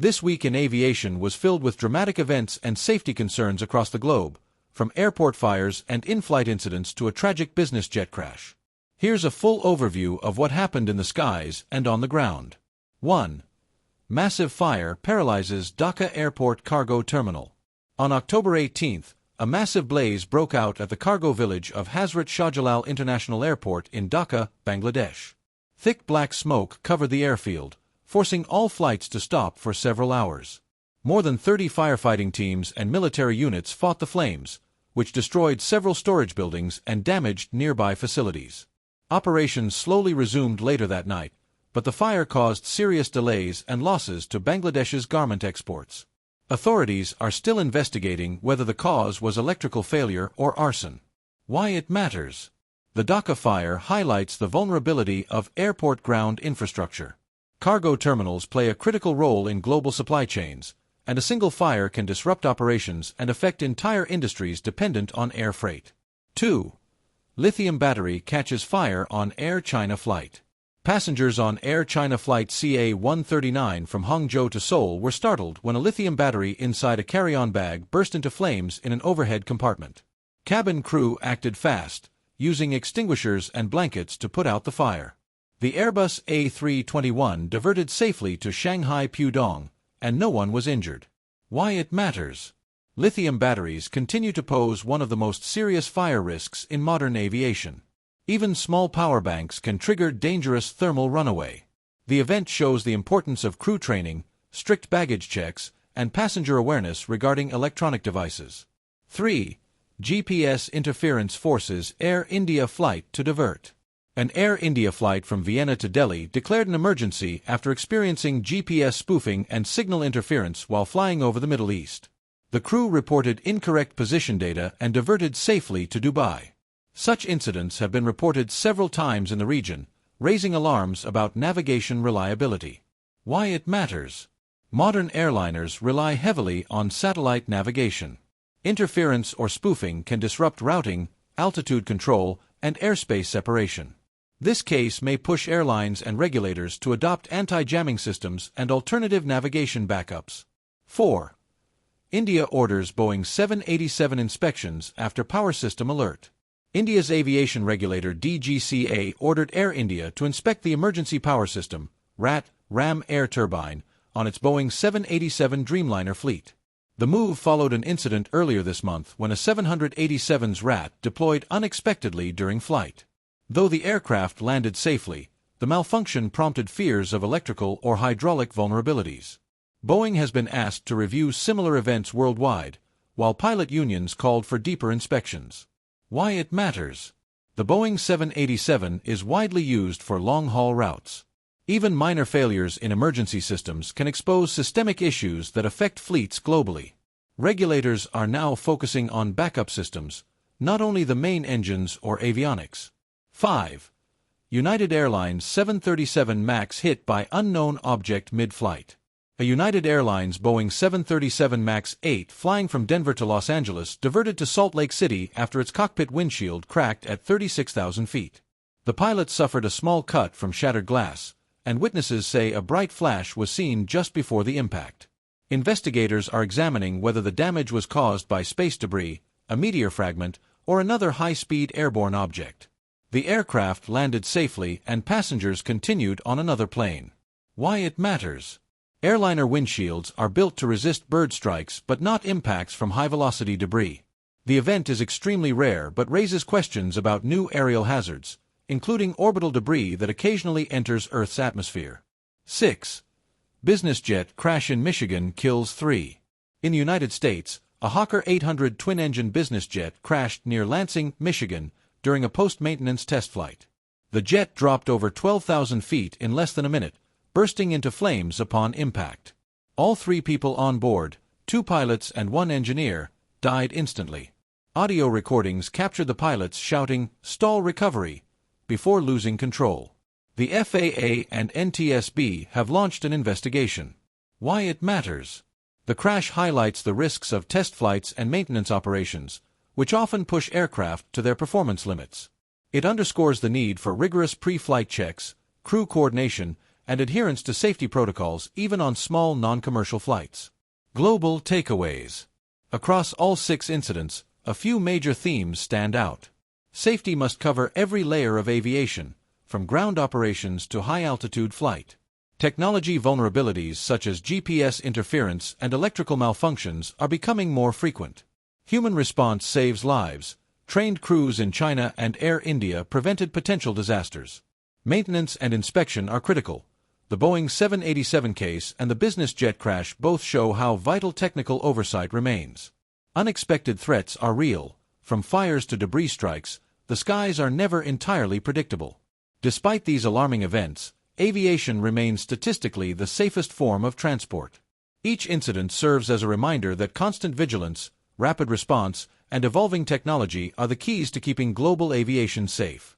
This week in aviation was filled with dramatic events and safety concerns across the globe, from airport fires and in-flight incidents to a tragic business jet crash. Here's a full overview of what happened in the skies and on the ground. 1. Massive fire paralyzes Dhaka Airport cargo terminal. On October 18, a massive blaze broke out at the cargo village of Hazrat Shahjalal International Airport in Dhaka, Bangladesh. Thick black smoke covered the airfield, forcing all flights to stop for several hours. More than 30 firefighting teams and military units fought the flames, which destroyed several storage buildings and damaged nearby facilities. Operations slowly resumed later that night, but the fire caused serious delays and losses to Bangladesh's garment exports. Authorities are still investigating whether the cause was electrical failure or arson. Why it matters. The Dhaka fire highlights the vulnerability of airport ground infrastructure. Cargo terminals play a critical role in global supply chains, and a single fire can disrupt operations and affect entire industries dependent on air freight. 2. Lithium battery catches fire on Air China flight. Passengers on Air China flight CA-139 from Hangzhou to Seoul were startled when a lithium battery inside a carry-on bag burst into flames in an overhead compartment. Cabin crew acted fast, using extinguishers and blankets to put out the fire. The Airbus A321 diverted safely to Shanghai Pudong, and no one was injured. Why it matters. Lithium batteries continue to pose one of the most serious fire risks in modern aviation. Even small power banks can trigger dangerous thermal runaway. The event shows the importance of crew training, strict baggage checks, and passenger awareness regarding electronic devices. 3. GPS interference forces Air India flight to divert. An Air India flight from Vienna to Delhi declared an emergency after experiencing GPS spoofing and signal interference while flying over the Middle East. The crew reported incorrect position data and diverted safely to Dubai. Such incidents have been reported several times in the region, raising alarms about navigation reliability. Why it matters. Modern airliners rely heavily on satellite navigation. Interference or spoofing can disrupt routing, altitude control, and airspace separation. This case may push airlines and regulators to adopt anti-jamming systems and alternative navigation backups. 4. India orders Boeing 787 inspections after power system alert. India's aviation regulator DGCA ordered Air India to inspect the emergency power system, RAM air turbine, on its Boeing 787 Dreamliner fleet. The move followed an incident earlier this month when a 787's RAT deployed unexpectedly during flight. Though the aircraft landed safely, the malfunction prompted fears of electrical or hydraulic vulnerabilities. Boeing has been asked to review similar events worldwide, while pilot unions called for deeper inspections. Why it matters. The Boeing 787 is widely used for long-haul routes. Even minor failures in emergency systems can expose systemic issues that affect fleets globally. Regulators are now focusing on backup systems, not only the main engines or avionics. 5. United Airlines 737 MAX hit by unknown object mid-flight. A United Airlines Boeing 737 MAX 8 flying from Denver to Los Angeles diverted to Salt Lake City after its cockpit windshield cracked at 36,000 feet. The pilot suffered a small cut from shattered glass, and witnesses say a bright flash was seen just before the impact. Investigators are examining whether the damage was caused by space debris, a meteor fragment, or another high-speed airborne object. The aircraft landed safely and passengers continued on another plane. Why it matters. Airliner windshields are built to resist bird strikes but not impacts from high-velocity debris. The event is extremely rare but raises questions about new aerial hazards, including orbital debris that occasionally enters Earth's atmosphere. 6. Business jet crash in Michigan kills 3. In the United States, a Hawker 800 twin-engine business jet crashed near Lansing, Michigan, during a post-maintenance test flight. The jet dropped over 12,000 feet in less than a minute, bursting into flames upon impact. All 3 people on board, 2 pilots and 1 engineer, died instantly. Audio recordings captured the pilots shouting, "Stall recovery," before losing control. The FAA and NTSB have launched an investigation. Why it matters. The crash highlights the risks of test flights and maintenance operations, which often push aircraft to their performance limits. It underscores the need for rigorous pre-flight checks, crew coordination, and adherence to safety protocols even on small non-commercial flights. Global takeaways. Across all 6 incidents, a few major themes stand out. Safety must cover every layer of aviation, from ground operations to high-altitude flight. Technology vulnerabilities such as GPS interference and electrical malfunctions are becoming more frequent. Human response saves lives. Trained crews in China and Air India prevented potential disasters. Maintenance and inspection are critical. The Boeing 787 case and the business jet crash both show how vital technical oversight remains. Unexpected threats are real. From fires to debris strikes, the skies are never entirely predictable. Despite these alarming events, aviation remains statistically the safest form of transport. Each incident serves as a reminder that constant vigilance, rapid response, and evolving technology are the keys to keeping global aviation safe.